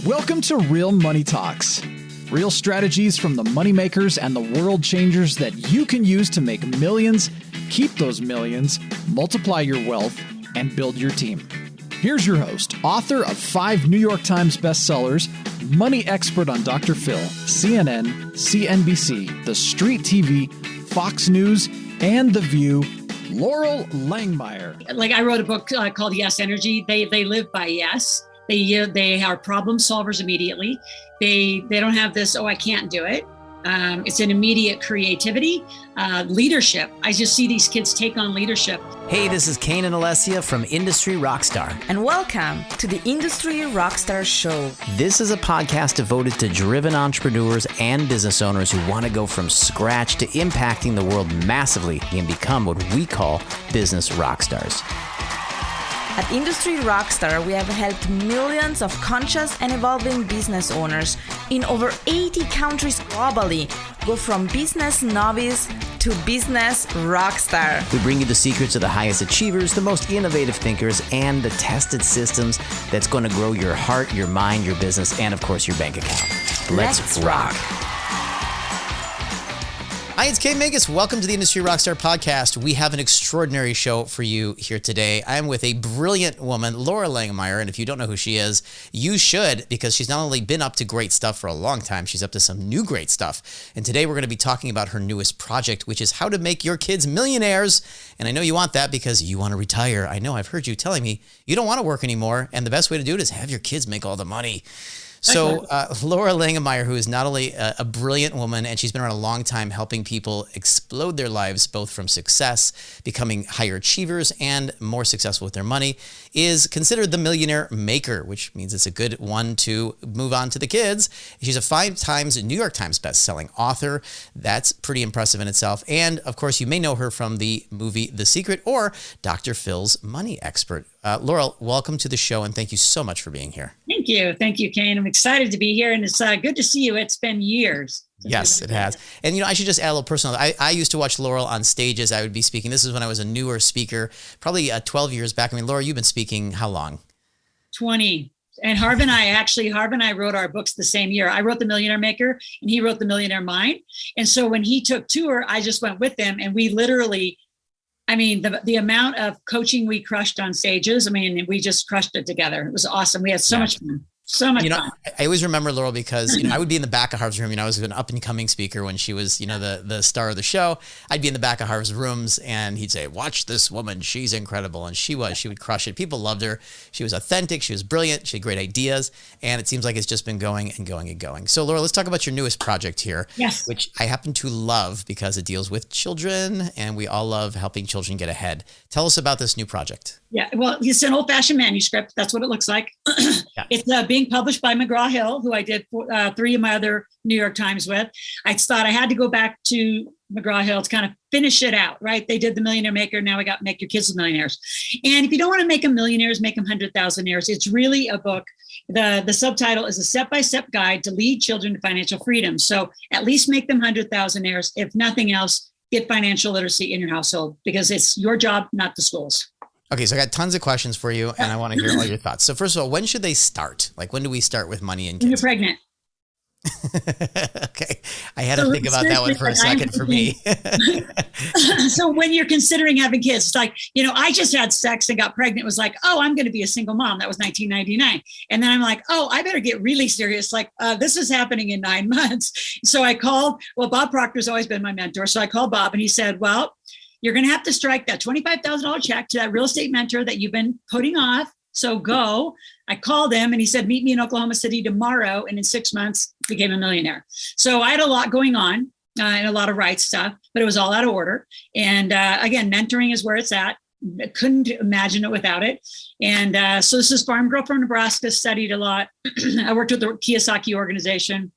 Welcome to Real Money Talks. Real strategies from the moneymakers and the world changers that you can use to make millions, keep those millions, multiply your wealth, and build your team. Here's your host, author of 5 New York Times bestsellers, money expert on Dr. Phil, CNN, CNBC, The Street TV, Fox News, and The View, Loral Langemeier. Like I wrote a book called Yes Energy. They live by yes. They are problem solvers immediately. They don't have this, oh, I can't do it. It's an immediate creativity, leadership. I just see these kids take on leadership. Hey, this is Kane Alessia from Industry Rockstar. And welcome to the Industry Rockstar Show. This is a podcast devoted to driven entrepreneurs and business owners who want to go from scratch to impacting the world massively and become what we call business rock stars. At Industry Rockstar, we have helped millions of conscious and evolving business owners in over 80 countries globally go from business novice to business rockstar. We bring you the secrets of the highest achievers, the most innovative thinkers, and the tested systems that's going to grow your heart, your mind, your business, and of course your bank account. Let's rock. Hi, it's Kane Minkus. Welcome to the Industry Rockstar Podcast. We have an extraordinary show for you here today. I'm with a brilliant woman, Loral Langemeier, and if you don't know who she is, you should, because she's not only been up to great stuff for a long time, she's up to some new great stuff. And today we're going to be talking about her newest project, which is how to make your kids millionaires. And I know you want that because you want to retire. I know I've heard you telling me you don't want to work anymore, and the best way to do it is have your kids make all the money. So Loral Langemeier, who is not only a brilliant woman, and she's been around a long time helping people explode their lives, both from success, becoming higher achievers, and more successful with their money, is considered the millionaire maker, which means it's a good one to move on to the kids. She's a 5 times New York Times best-selling author. That's pretty impressive in itself. And of course, you may know her from the movie The Secret or Dr. Phil's money expert. Loral, welcome to the show, and thank you so much for being here. Thank you. Thank you, Kane. I'm excited to be here, and it's good to see you. It's been years. Yes, it has. And, I should just add a little personal. I used to watch Loral on stages. I would be speaking. This is when I was a newer speaker, probably 12 years back. I mean, Loral, you've been speaking how long? 20. And Harv and I wrote our books the same year. I wrote The Millionaire Maker, and he wrote The Millionaire Mind. And so when he took tour, I just went with him, and we literally, the amount of coaching we crushed on stages, we just crushed it together. It was awesome. We had so much fun. So much fun. I always remember Loral because I would be in the back of Harv's room. I was an up and coming speaker when she was, the star of the show. I'd be in the back of Harv's rooms and he'd say, "Watch this woman. She's incredible." And she would crush it. People loved her. She was authentic. She was brilliant. She had great ideas. And it seems like it's just been going and going and going. So Loral, let's talk about your newest project here, yes, which I happen to love because it deals with children and we all love helping children get ahead. Tell us about this new project. Yeah, well, it's an old-fashioned manuscript. That's what it looks like. Yeah. It's being published by McGraw-Hill, who I did 3 of my other New York Times with. I thought I had to go back to McGraw-Hill to kind of finish it out, right? They did The Millionaire Maker. Now we got Make Your Kids Millionaires. And if you don't want to make them millionaires, make them 100,000-aires. It's really a book. The subtitle is a step-by-step guide to lead children to financial freedom. So at least make them 100,000-aires. If nothing else, get financial literacy in your household because it's your job, not the school's. Okay, so I got tons of questions for you, and I want to hear all your thoughts. So first of all, when should they start? Like, when do we start with money and kids? When you're pregnant. Okay, I had to think about that one for a second for me. So when you're considering having kids, it's like, I just had sex and got pregnant. It was like, oh, I'm going to be a single mom. That was 1999. And then I'm like, oh, I better get really serious. Like, this is happening in 9 months. So I called, Bob Proctor's always been my mentor. So I called Bob and he said, well, you're going to have to strike that $25,000 check to that real estate mentor that you've been putting off. So go. I called him and he said, meet me in Oklahoma City tomorrow. And in 6 months, became a millionaire. So I had a lot going on and a lot of right stuff, but it was all out of order. And again, mentoring is where it's at. I couldn't imagine it without it. And so this is Farm Girl from Nebraska, studied a lot. I worked with the Kiyosaki organization.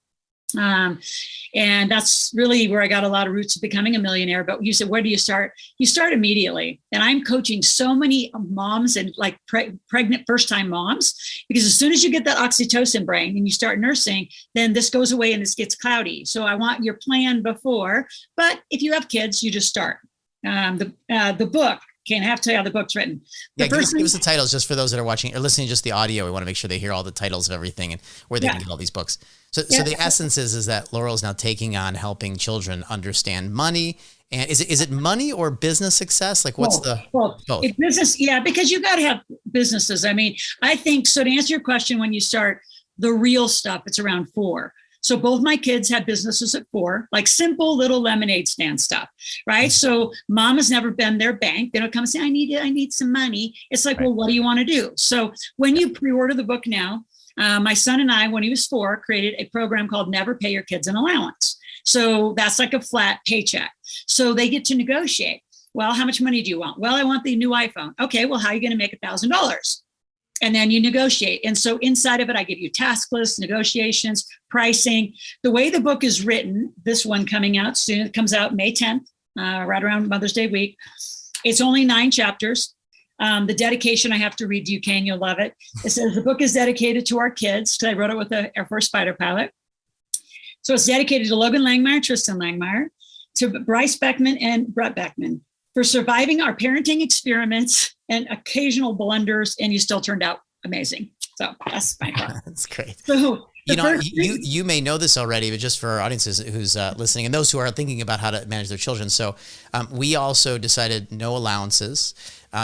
And that's really where I got a lot of roots of becoming a millionaire. But you said, where do you start? You start immediately. And I'm coaching so many moms and like pregnant first-time moms, because as soon as you get that oxytocin brain and you start nursing, then this goes away and this gets cloudy. So I want your plan before. But if you have kids, you just start. The book Kane, I have to tell you how the book's written. Give us the titles just for those that are watching or listening, just the audio. We want to make sure they hear all the titles of everything and where they can get all these books. So the essence is that Laurel is now taking on helping children understand money. And is it money or business success? Like what's both? Business, because you got to have businesses. I mean, I think, so to answer your question, when you start the real stuff, it's around 4. So both my kids had businesses at 4, like simple little lemonade stand stuff, right? So mom has never been their bank. They don't come and say, I need some money. It's like, well, what do you want to do? So when you pre-order the book now, my son and I, when he was 4, created a program called Never Pay Your Kids an Allowance. So that's like a flat paycheck. So they get to negotiate. Well, how much money do you want? Well, I want the new iPhone. Okay, well, how are you going to make $1,000? And then you negotiate. And so inside of it, I give you task lists, negotiations, pricing. The way the book is written, this one coming out soon, it comes out May 10th, right around Mother's Day week. It's only 9 chapters. The dedication I have to read to you, Kane, you'll love it. It says the book is dedicated to our kids, because I wrote it with an Air Force fighter pilot. So it's dedicated to Logan Langmeyer and Tristan Langmeyer, to Bryce Beckman and Brett Beckman, for surviving our parenting experiments and occasional blunders, and you still turned out amazing. So that's my part. That's great. So you may know this already, but just for our audiences who's listening and those who are thinking about how to manage their children. So we also decided no allowances.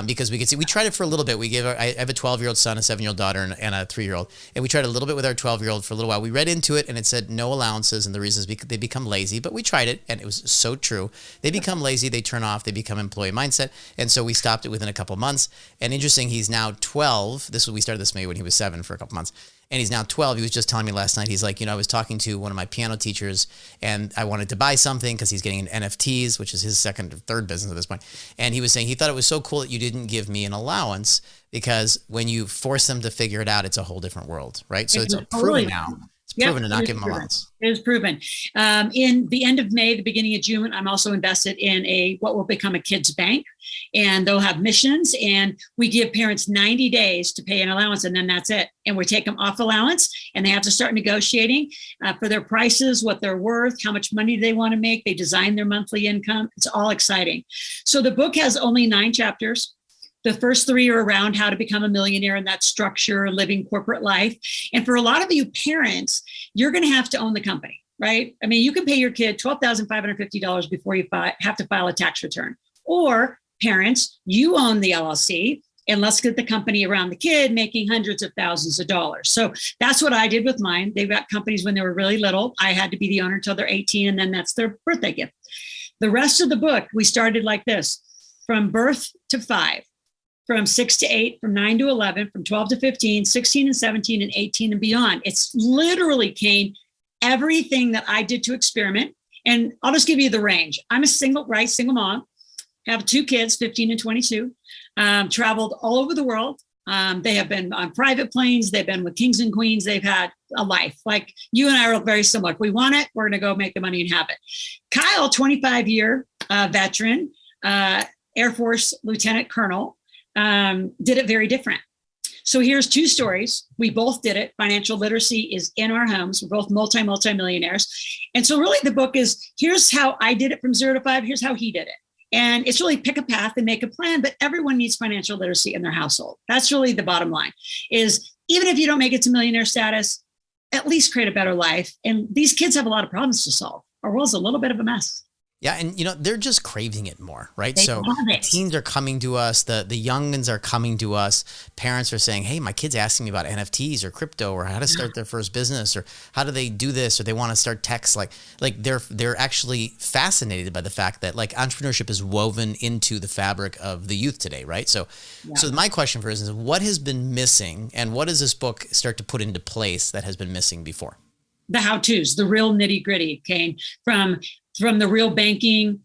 Because we tried it for a little bit. I have a 12-year-old son, a 7-year-old daughter, and a 3-year-old. And we tried a little bit with our 12-year-old for a little while. We read into it and it said no allowances. And the reason is they become lazy, but we tried it and it was so true. They become lazy, they turn off, they become employee mindset. And so we stopped it within a couple months. And interesting, he's now 12. We started this maybe when he was 7 for a couple months. And he's now 12. He was just telling me last night, he's like, I was talking to one of my piano teachers and I wanted to buy something because he's getting into NFTs, which is his second or third business at this point. And he was saying he thought it was so cool that you didn't give me an allowance, because when you force them to figure it out, it's a whole different world, right? So it's proven now. It's proven to not give them allowance. It is proven. In the end of May, the beginning of June, I'm also invested in what will become a kids bank, and they'll have missions, and we give parents 90 days to pay an allowance, and then that's it. And we take them off allowance, and they have to start negotiating for their prices, what they're worth, how much money they want to make. They design their monthly income. It's all exciting. So the book has only 9 chapters. The first 3 are around how to become a millionaire and that structure, living corporate life. And for a lot of you parents, you're going to have to own the company, right? I mean, you can pay your kid $12,550 before you have to file a tax return. Or parents, you own the LLC, and let's get the company around the kid making hundreds of thousands of dollars. So that's what I did with mine. They've got companies when they were really little. I had to be the owner until they're 18, and then that's their birthday gift. The rest of the book, we started like this: from birth to 5. From 6 to 8, from 9 to 11, from 12 to 15, 16 and 17 and 18 and beyond. It's literally, Kane, everything that I did to experiment. And I'll just give you the range. I'm a single mom, have 2 kids, 15 and 22, traveled all over the world. They have been on private planes. They've been with kings and queens. They've had a life. Like you and I are very similar. If we want it, we're going to go make the money and have it. Kyle, 25-year veteran, Air Force Lieutenant Colonel, did it very different. So here's 2 stories. We both did it. Financial literacy is in our homes. We're both multi-millionaires. And so really the book is, here's how I did it from 0 to 5. Here's how he did it. And it's really pick a path and make a plan, but everyone needs financial literacy in their household. That's really the bottom line, is even if you don't make it to millionaire status, at least create a better life. And these kids have a lot of problems to solve. Our world's a little bit of a mess. Yeah. And, they're just craving it more, right? They so teens are coming to us. The youngins are coming to us. Parents are saying, hey, my kid's asking me about NFTs or crypto or how to start their first business or how do they do this, or they want to start techs. Like they're actually fascinated by the fact that like entrepreneurship is woven into the fabric of the youth today, right? So my question for is what has been missing, and what does this book start to put into place that has been missing before? The how-tos, the real nitty-gritty, Kane, from the real banking,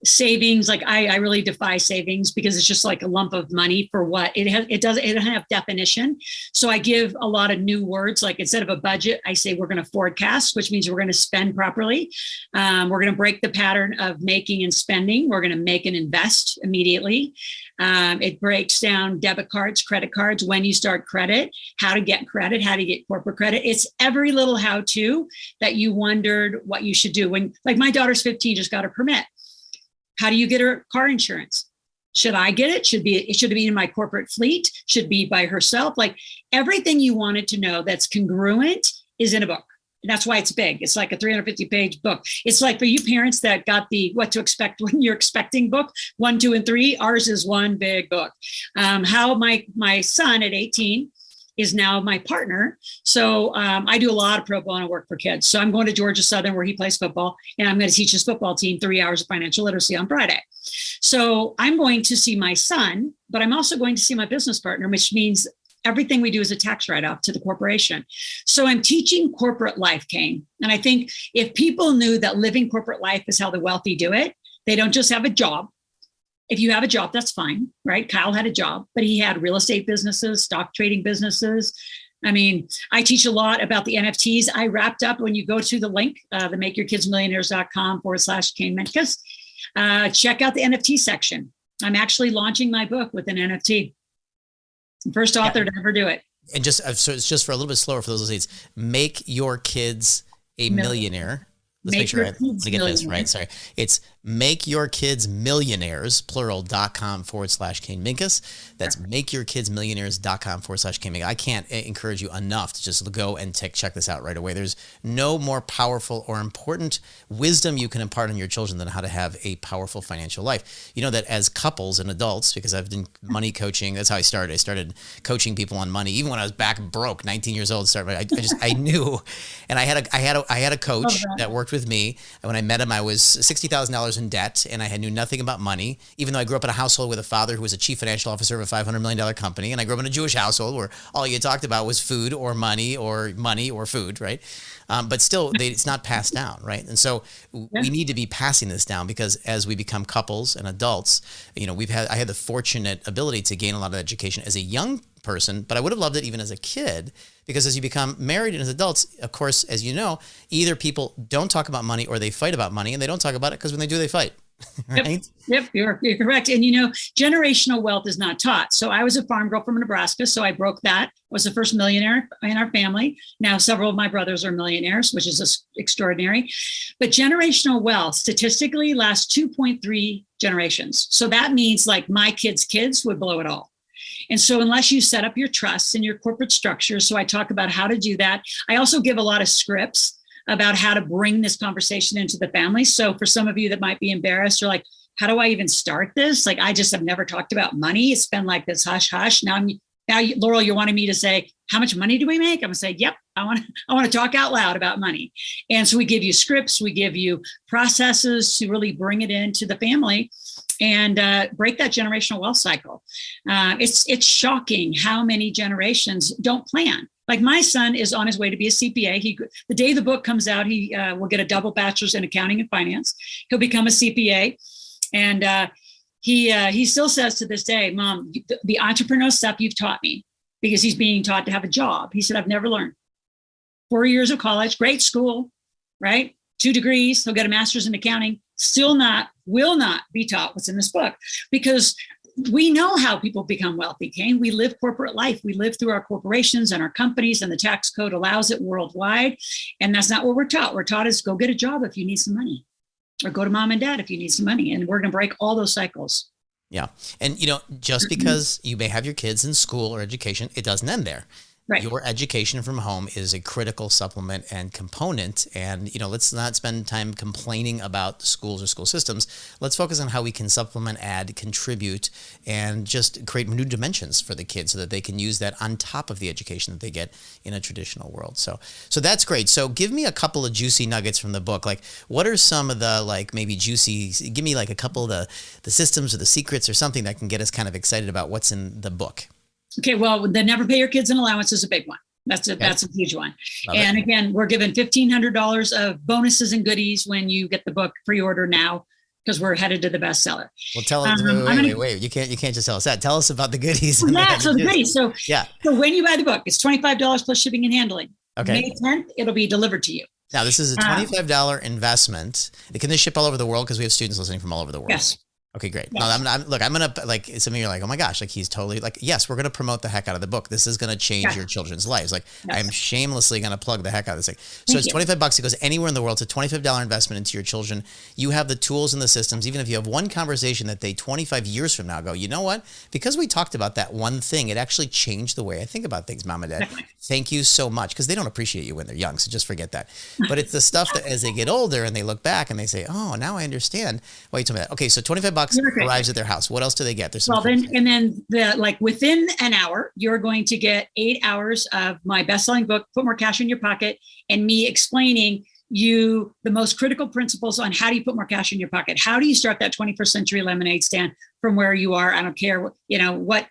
savings. Like I really defy savings because it's just like a lump of money for what it doesn't have definition. So I give a lot of new words. Like instead of a budget, I say we're going to forecast, which means we're going to spend properly. We're going to break the pattern of making and spending. We're going to make and invest immediately. It breaks down debit cards, credit cards, when you start credit, how to get credit, how to get corporate credit. It's every little how-to that you wondered what you should do. When, like my daughter's 15, just got a permit. How do you get her car insurance? Should I get it? Should it be in my corporate fleet? Should it be by herself? Like everything you wanted to know that's congruent is in a book. And that's why it's big. It's like a 350-page book. It's like for you parents that got the What to Expect When You're Expecting book, 1, 2, and 3, ours is one big book. How my son at 18 is now my partner. So I do a lot of pro bono work for kids. So I'm going to Georgia Southern where he plays football, and I'm going to teach his football team 3 hours of financial literacy on Friday. So I'm going to see my son, but I'm also going to see my business partner, which means everything we do is a tax write-off to the corporation. So I'm teaching corporate life, Kane. And I think if people knew that living corporate life is how the wealthy do it, they don't just have a job. If you have a job, that's fine, right? Kyle had a job, but he had real estate businesses, stock trading businesses. I mean, I teach a lot about the NFTs. I wrapped up when you go to the link, the makeyourkidsmillionaires.com/Kane Minkus. Check out the NFT section. I'm actually launching my book with an NFT. First author to ever do it. And just so it's just for a little bit slower for those listening. Make your kids a millionaire. Let's make sure I get this right. Sorry. It's makeyourkidsmillionaires, plural.com/Kane Minkus. That's makeyourkidsmillionaires.com/Kane Minkus. I can't encourage you enough to just go and check this out right away. There's no more powerful or important wisdom you can impart on your children than how to have a powerful financial life. You know that as couples and adults, because I've done money coaching, that's how I started. I started coaching people on money, even when I was back broke, 19 years old. I knew, and I had a coach that worked with me. And when I met him, I was $60,000 in debt, and I knew nothing about money, even though I grew up in a household with a father who was a chief financial officer of a $500 million company. And I grew up in a Jewish household where all you talked about was food or money or food, right? But still, it's not passed down, right? And so we need to be passing this down, because as we become couples and adults, you know, I had the fortunate ability to gain a lot of education as a young person, but I would have loved it even as a kid, because as you become married and as adults, of course, as you know, either people don't talk about money or they fight about money, and they don't talk about it because when they do, they fight. Right? Yep, you're correct. And you know, generational wealth is not taught. So I was a farm girl from Nebraska, so I broke that. I was the first millionaire in our family. Now several of my brothers are millionaires, which is extraordinary. But generational wealth statistically lasts 2.3 generations. So that means like my kids would blow it all. And so unless you set up your trusts and your corporate structure, so I talk about how to do that. I also give a lot of scripts about how to bring this conversation into the family. So for some of you that might be embarrassed, you're like, how do I even start this? Like, I just have never talked about money. It's been like this hush hush. Now, Laurel, you're wanting me to say, how much money do we make? I'm gonna say, yep, I want to talk out loud about money. And so we give you scripts, we give you processes to really bring it into the family and break that generational wealth cycle. It's shocking how many generations don't plan. Like my son is on his way to be a CPA. The day the book comes out, he will get a double bachelor's in accounting and finance. He'll become a CPA. And he still says to this day, Mom, the entrepreneurial stuff you've taught me, because he's being taught to have a job. He said, I've never learned. 4 years of college, great school, right? 2 degrees. He'll get a master's in accounting. Will not be taught what's in this book, because we know how people become wealthy, Kane. We live corporate life. We live through our corporations and our companies, and the tax code allows it worldwide. And that's not what we're taught. We're taught is go get a job if you need some money, or go to mom and dad if you need some money. And we're going to break all those cycles. Yeah. And, you know, just because you may have your kids in school or education, it doesn't end there. Right. Your education from home is a critical supplement and component. And, you know, let's not spend time complaining about schools or school systems. Let's focus on how we can supplement, add, contribute, and just create new dimensions for the kids so that they can use that on top of the education that they get in a traditional world. So that's great. So give me a couple of juicy nuggets from the book. Like, what are some of the, like, maybe give me like a couple of the systems or the secrets or something that can get us kind of excited about what's in the book. Okay, well, the never pay your kids an allowance is a big one. That's a huge one. Love and it. Again, we're giving $1,500 of bonuses and goodies when you get the book pre-order now, because we're headed to the bestseller. Well, tell us. Wait. You can't just tell us that. Tell us about the goodies. Yeah, so the goodies. So when you buy the book, it's $25 plus shipping and handling. Okay. May 10th, it'll be delivered to you. Now, this is a $25 investment. Can this ship all over the world? Because we have students listening from all over the world. Yes. Okay, great. Yes. No, I'm going to like, some of you are like, oh my gosh, like he's totally like, yes, we're going to promote the heck out of the book. This is going to change your children's lives. Like I'm shamelessly going to plug the heck out of this thing. So it's $25. It goes anywhere in the world. It's a $25 investment into your children. You have the tools and the systems. Even if you have one conversation that they 25 years from now go, you know what? Because we talked about that one thing, it actually changed the way I think about things, Mom and Dad. Thank you so much. Because they don't appreciate you when they're young. So just forget that. But it's the stuff that as they get older and they look back and they say, oh, now I understand why you told me that. Okay, so $25 arrives at their house. What else do they get? There's some then like within an hour, you're going to get 8 hours of my best-selling book, Put More Cash in Your Pocket, and me explaining you the most critical principles on how do you put more cash in your pocket? How do you start that 21st century lemonade stand from where you are? I don't care what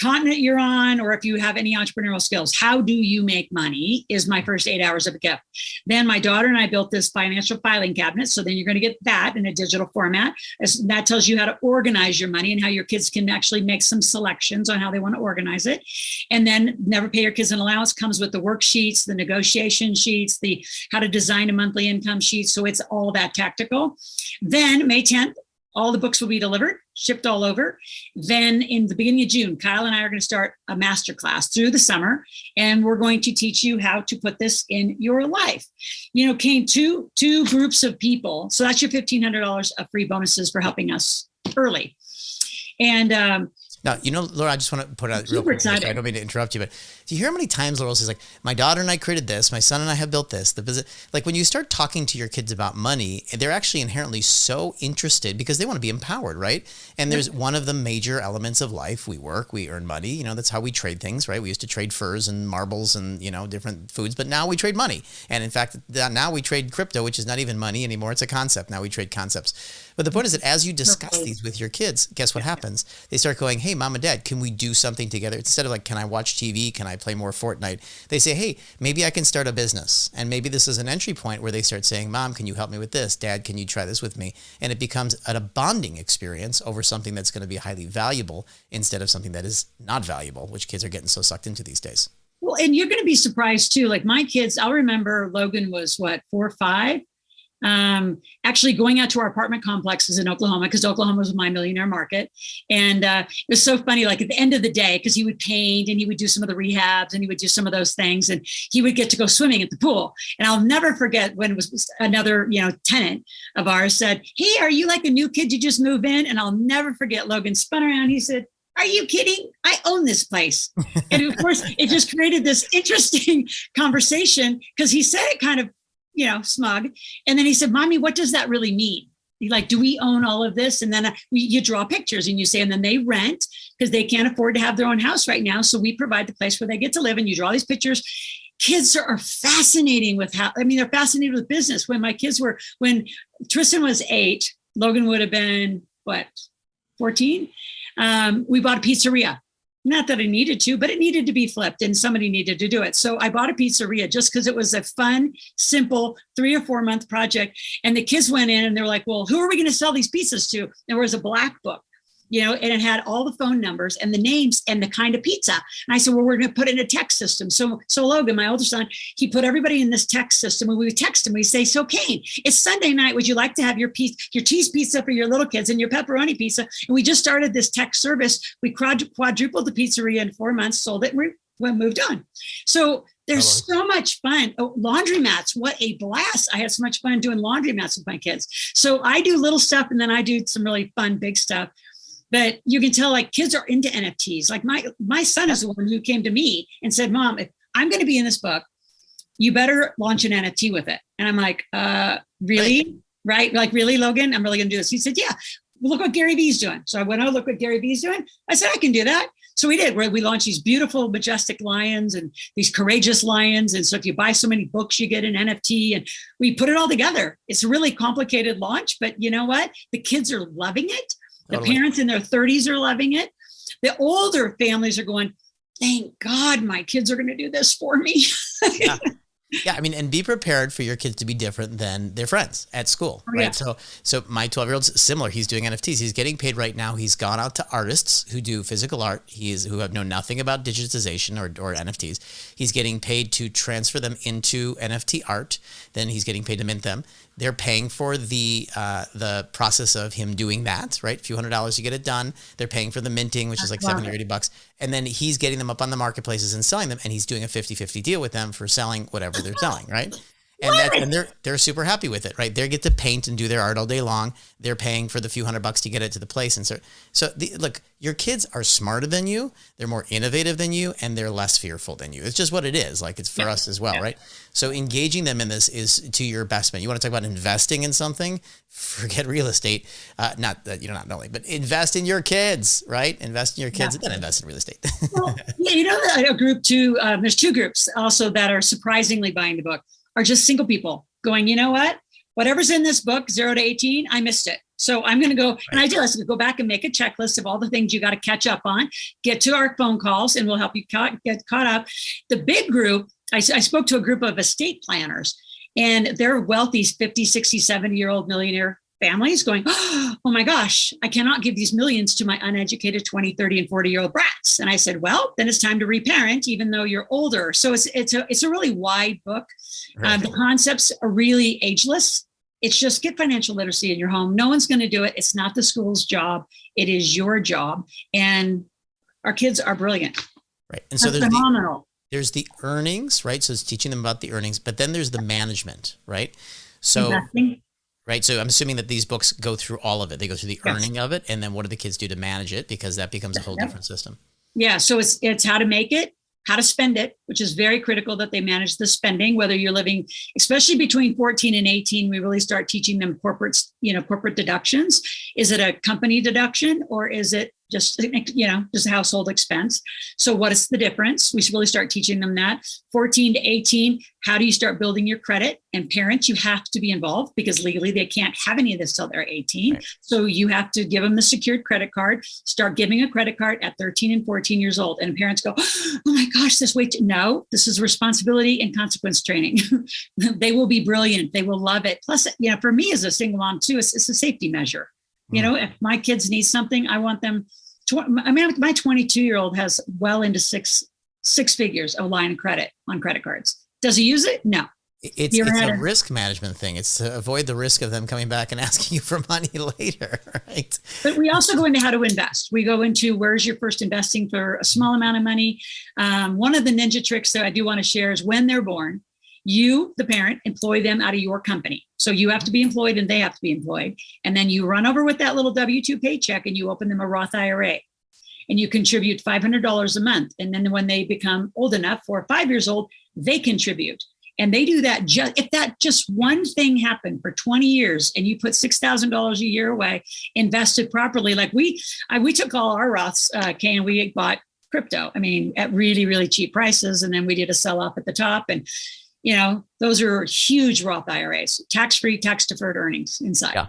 continent you're on, or if you have any entrepreneurial skills. How do you make money is my first 8 hours of a gift. Then my daughter and I built this financial filing cabinet. So then you're going to get that in a digital format. That tells you how to organize your money and how your kids can actually make some selections on how they want to organize it. And then Never Pay Your Kids an Allowance comes with the worksheets, the negotiation sheets, the how to design a monthly income sheet. So it's all that tactical. Then May 10th, all the books will be delivered, shipped all over. Then in the beginning of June, Kyle and I are going to start a masterclass through the summer, and we're going to teach you how to put this in your life. Kane, two groups of people. So that's your $1,500 of free bonuses for helping us early. And now, Laura, I just want to put out real quick. I don't mean to interrupt you, but do you hear how many times Laura says, like, my daughter and I created this, my son and I have built this. Like when you start talking to your kids about money, they're actually inherently so interested because they want to be empowered, right? And there's one of the major elements of life. We work, we earn money. That's how we trade things, right? We used to trade furs and marbles and, different foods, but now we trade money. And in fact, now we trade crypto, which is not even money anymore. It's a concept. Now we trade concepts. But the point is that as you discuss these with your kids, guess what happens? They start going, hey, Mom and Dad, can we do something together? Instead of like, can I watch TV? Can I play more Fortnite? They say, hey, maybe I can start a business. And maybe this is an entry point where they start saying, Mom, can you help me with this? Dad, can you try this with me? And it becomes a bonding experience over something that's going to be highly valuable instead of something that is not valuable, which kids are getting so sucked into these days. Well, and you're going to be surprised too. Like my kids, I'll remember Logan was 4 or 5. Actually going out to our apartment complexes in Oklahoma, because Oklahoma was my millionaire market. And it was so funny, like at the end of the day, because he would paint and he would do some of the rehabs and he would do some of those things, and he would get to go swimming at the pool. And I'll never forget when it was another, tenant of ours said, hey, are you like a new kid? You just move in? And I'll never forget, Logan spun around. He said, are you kidding? I own this place. And of course, it just created this interesting conversation because he said it kind of, smug. And then he said, Mommy, what does that really mean? Like, do we own all of this? And then you draw pictures and you say, and then they rent because they can't afford to have their own house right now. So we provide the place where they get to live, and you draw these pictures. Kids are fascinating with they're fascinated with business. When Tristan was 8, Logan would have been 14. We bought a pizzeria. Not that I needed to, but it needed to be flipped and somebody needed to do it. So I bought a pizzeria just because it was a fun, simple 3 or 4 month project. And the kids went in and they were like, well, who are we going to sell these pizzas to? There was a black book, and it had all the phone numbers and the names and the kind of pizza. And I said, well, we're going to put it in a text system. So Logan, my older son, he put everybody in this text system, and we would text him. We say, so Kane, it's Sunday night. Would you like to have your cheese pizza for your little kids and your pepperoni pizza? And we just started this text service. We quadrupled the pizzeria in 4 months, sold it, and we moved on. So there's so much fun. Oh, laundromats, what a blast. I had so much fun doing laundromats with my kids. So I do little stuff, and then I do some really fun, big stuff. But you can tell, like, kids are into NFTs. Like my son is the one who came to me and said, Mom, if I'm going to be in this book, you better launch an NFT with it. And I'm like, really? Right? Like, really, Logan? I'm really going to do this. He said, yeah, well, look what Gary Vee's doing. So I went, oh, look what Gary Vee's doing. I said, I can do that. So we did, where we launched these beautiful, majestic lions and these courageous lions. And so if you buy so many books, you get an NFT, and we put it all together. It's a really complicated launch, but you know what? The kids are loving it. The parents in their 30s are loving it. The older families are going, thank God my kids are going to do this for me. Yeah. Yeah, I mean, and be prepared for your kids to be different than their friends at school, right? Yeah. So my 12-year-old's similar. He's doing NFTs. He's getting paid right now. He's gone out to artists who do physical art. Who have known nothing about digitization or NFTs. He's getting paid to transfer them into NFT art. Then he's getting paid to mint them. They're paying for the process of him doing that, right? A few $100s to get it done. They're paying for the minting, which is like $70 or $80. And then he's getting them up on the marketplaces and selling them. And he's doing a 50-50 deal with them for selling whatever they're selling, right? And they're super happy with it, right? They get to paint and do their art all day long. They're paying for the few $100 to get it to the place. And look, your kids are smarter than you. They're more innovative than you, and they're less fearful than you. It's just what it is. Like, it's for us as well, right? So engaging them in this is to your best. You want to talk about investing in something? Forget real estate. Not that, not only, but invest in your kids, right? Invest in your kids and then invest in real estate. Well, a group too, there's two groups also that are surprisingly buying the book. Are just single people going, you know what? Whatever's in this book, 0 to 18, I missed it. So I'm going to go, and I do. Let's go back and make a checklist of all the things you got to catch up on. Get to our phone calls, and we'll help you get caught up. The big group, I spoke to a group of estate planners, and they're wealthy 50, 60, 70-year-old millionaire families going, oh my gosh, I cannot give these millions to my uneducated 20, 30, and 40-year-old brats. And I said, well, then it's time to reparent, even though you're older. So it's a really wide book. Right. The concepts are really ageless. It's just get financial literacy in your home. No one's going to do it. It's not the school's job. It is your job. And our kids are brilliant. Right. And so that's phenomenal. There's the earnings, right? So it's teaching them about the earnings, but then there's the management, right? So investing. Right. So I'm assuming that these books go through all of it. They go through the earning of it. And then what do the kids do to manage it? Because that becomes a whole different system. Yeah. So it's how to make it, how to spend it, which is very critical that they manage the spending, whether you're living, especially between 14 and 18, we really start teaching them corporate deductions. Is it a company deduction or is it just a household expense? So what is the difference? We should really start teaching them that. 14 to 18, how do you start building your credit? And parents, you have to be involved because legally they can't have any of this till they're 18. Right. So you have to give them the secured credit card, start giving a credit card at 13 and 14 years old. And parents go, oh my gosh, no, this is responsibility and consequence training. They will be brilliant. They will love it. Plus, for me as a single mom too, it's a safety measure. If my kids need something, I want them my 22-year-old has well into six figures of line of credit on credit cards. Does he use it? No. It's a risk management thing. It's to avoid the risk of them coming back and asking you for money later, right? But we also go into how to invest. We go into where's your first investing for a small amount of money. One of the ninja tricks that I do want to share is when they're born, you, the parent, employ them out of your company. So you have to be employed and they have to be employed. And then you run over with that little W-2 paycheck and you open them a Roth IRA and you contribute $500 a month. And then when they become old enough, 4 or 5 years old, they contribute. And they do that if that just one thing happened for 20 years and you put $6,000 a year away, invested properly. Like we took all our Roths, Kane, and we bought crypto. At really, really cheap prices. And then we did a sell off at the top. And those are huge Roth IRAs, tax-free, tax-deferred earnings inside. Yeah.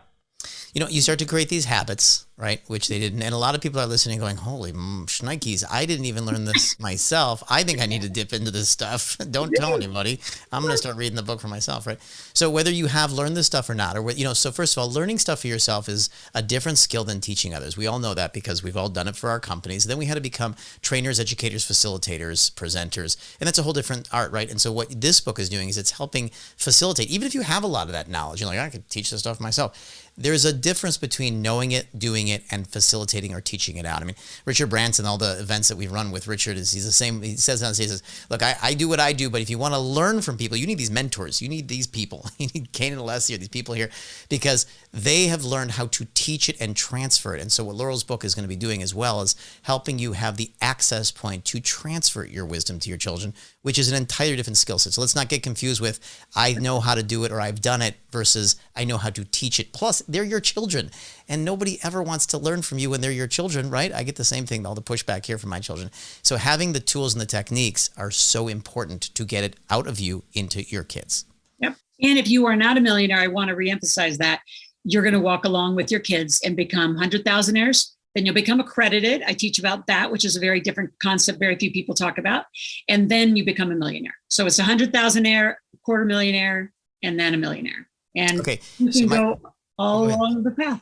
You start to create these habits, right? Which they didn't. And a lot of people are listening going, holy shnikes, I didn't even learn this myself. I think I need to dip into this stuff. Don't tell anybody. I'm going to start reading the book for myself, right? So whether you have learned this stuff or not, so first of all, learning stuff for yourself is a different skill than teaching others. We all know that because we've all done it for our companies. Then we had to become trainers, educators, facilitators, presenters, and that's a whole different art, right? And so what this book is doing is it's helping facilitate, even if you have a lot of that knowledge, you're like, I could teach this stuff myself. There's a difference between knowing it, doing it, and facilitating or teaching it out. Richard Branson, all the events that we run with Richard, he's the same. He says, look, I do what I do, but if you want to learn from people, you need these mentors. You need these people. You need Kane and Alessia, these people here, because they have learned how to teach it and transfer it. And so what Laurel's book is going to be doing as well is helping you have the access point to transfer your wisdom to your children, which is an entirely different skill set. So let's not get confused with I know how to do it or I've done it versus I know how to teach it. Plus, they're your children. And nobody ever wants to learn from you when they're your children, right? I get the same thing, all the pushback here from my children. So having the tools and the techniques are so important to get it out of you into your kids. Yep. And if you are not a millionaire, I want to reemphasize that you're going to walk along with your kids and become 100,000-aires Then you'll become accredited. I teach about that, which is a very different concept. Very few people talk about. And then you become a millionaire. So it's 100,000-aire, quarter millionaire, and then a millionaire. And you can go all along the path.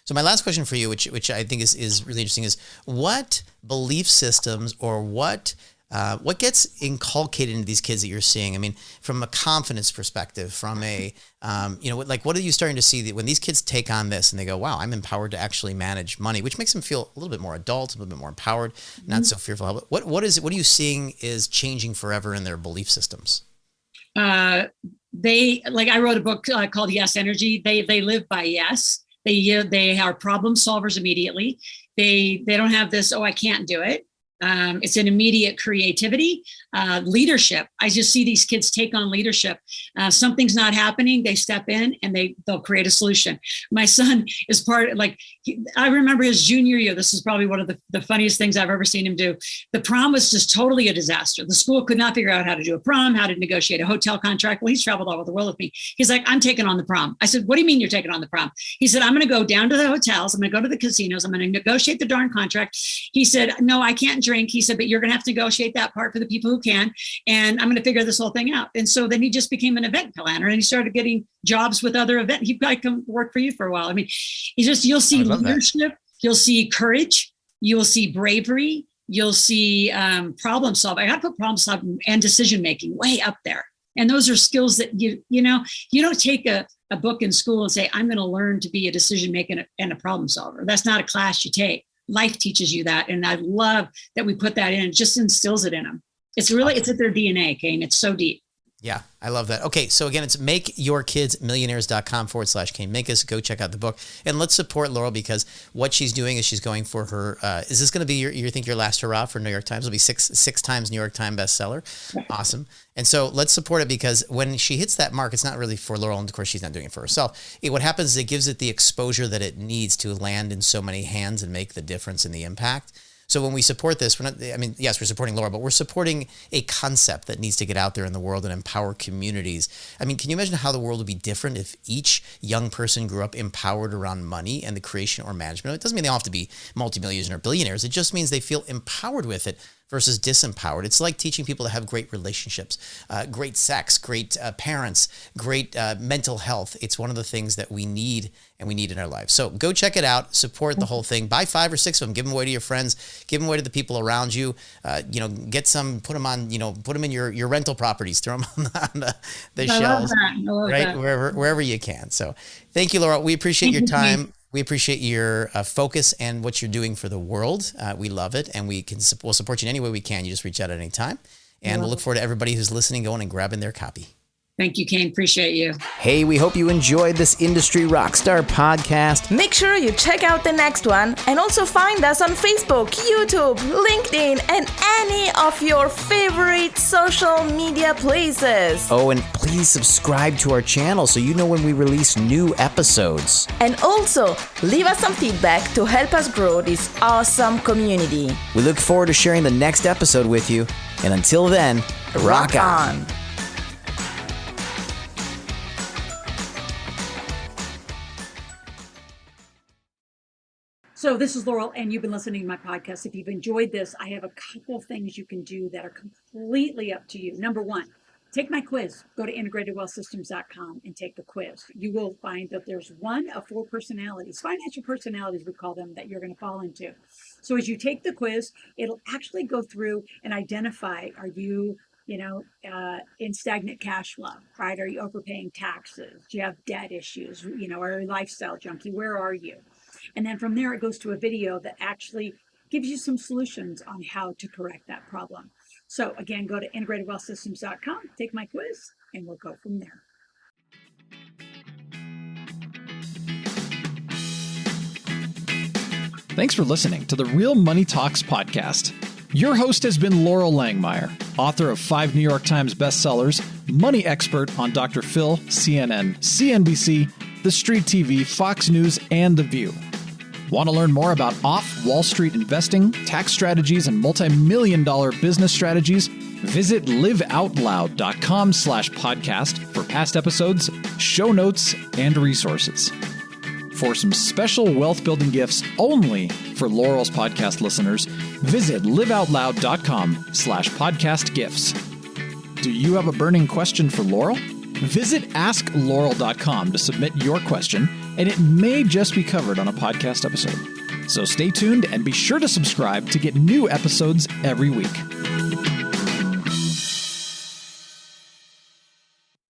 So my last question for you, which I think is really interesting, is what belief systems or what gets inculcated into these kids that you're seeing? I mean, from a confidence perspective, from a, what are you starting to see that when these kids take on this and they go, wow, I'm empowered to actually manage money, which makes them feel a little bit more adult, a little bit more empowered, not so fearful. What are you seeing is changing forever in their belief systems? I wrote a book called Yes Energy. They live by yes. They are problem solvers immediately. They don't have this, I can't do it. It's an immediate creativity, leadership. I just see these kids take on leadership. Something's not happening. They step in and they'll create a solution. My son is I remember his junior year. This is probably one of the funniest things I've ever seen him do. The prom was just totally a disaster. The school could not figure out how to do a prom, how to negotiate a hotel contract. Well, he's traveled all over the world with me. He's like, I'm taking on the prom. I said, what do you mean you're taking on the prom? He said, I'm going to go down to the hotels. I'm going to go to the casinos. I'm going to negotiate the darn contract. He said, no, I can't drink. He said, but you're going to have to negotiate that part for the people who can. And I'm going to figure this whole thing out. And so then he just became an event planner and he started getting jobs with other events. He probably come work for you for a while. I mean, you'll see leadership, you'll see courage, you'll see bravery, you'll see problem solving. I got to put problem solving and decision making way up there. And those are skills that you don't take a book in school and say, I'm going to learn to be a decision maker and a problem solver. That's not a class you take. Life teaches you that. And I love that we put that in. It just instills it in them. It's at their DNA, Kane. It's so deep. Yeah, I love that. Okay, so again, it's makeyourkidsmillionaires.com/Kane Minkus. Go check out the book. And let's support Laurel because what she's doing is she's going for her, is this going to be your last hurrah for New York Times? It'll be six times New York Times bestseller. Awesome. And so let's support it because when she hits that mark, it's not really for Laurel. And of course, she's not doing it for herself. What happens is it gives it the exposure that it needs to land in so many hands and make the difference in the impact. So when we support this, yes, we're supporting Laura, but we're supporting a concept that needs to get out there in the world and empower communities. I mean, can you imagine how the world would be different if each young person grew up empowered around money and the creation or management? It doesn't mean they all have to be multimillionaires or billionaires. It just means they feel empowered with it versus disempowered. It's like teaching people to have great relationships, great sex, great parents, great mental health. It's one of the things that we need in our lives. So go check it out, support the whole thing, buy 5 or 6 of them, give them away to your friends, give them away to the people around you, get some, put them on, put them in your rental properties, throw them on the shelves, right? Wherever you can. So thank you, Laura. We appreciate your time. We appreciate your focus and what you're doing for the world. We love it, and we'll support you in any way we can. You just reach out at any time, and we'll look forward to everybody who's listening, going and grabbing their copy. Thank you, Kane. Appreciate you. Hey, we hope you enjoyed this Industry Rockstar podcast. Make sure you check out the next one and also find us on Facebook, YouTube, LinkedIn, and any of your favorite social media places. Oh, and please subscribe to our channel so you know when we release new episodes. And also, leave us some feedback to help us grow this awesome community. We look forward to sharing the next episode with you. And until then, rock on. So this is Laurel, and you've been listening to my podcast. If you've enjoyed this, I have a couple of things you can do that are completely up to you. Number one, take my quiz. Go to integratedwealthsystems.com and take the quiz. You will find that there's one of 4 personalities, financial personalities we call them, that you're going to fall into. So as you take the quiz, it'll actually go through and identify, are you in stagnant cash flow, right? Are you overpaying taxes? Do you have debt issues? Are you a lifestyle junkie? Where are you? And then from there, it goes to a video that actually gives you some solutions on how to correct that problem. So again, go to integratedwealthsystems.com, take my quiz, and we'll go from there. Thanks for listening to the Real Money Talks podcast. Your host has been Laurel Langmeyer, author of 5 New York Times bestsellers, money expert on Dr. Phil, CNN, CNBC, The Street TV, Fox News, and The View. Want to learn more about off-Wall Street investing, tax strategies, and multi-million-dollar business strategies? Visit liveoutloud.com/podcast for past episodes, show notes, and resources. For some special wealth building gifts only for Laurel's podcast listeners, visit liveoutloud.com/podcast gifts. Do you have a burning question for Laurel? Visit asklaurel.com to submit your question, and it may just be covered on a podcast episode. So stay tuned and be sure to subscribe to get new episodes every week.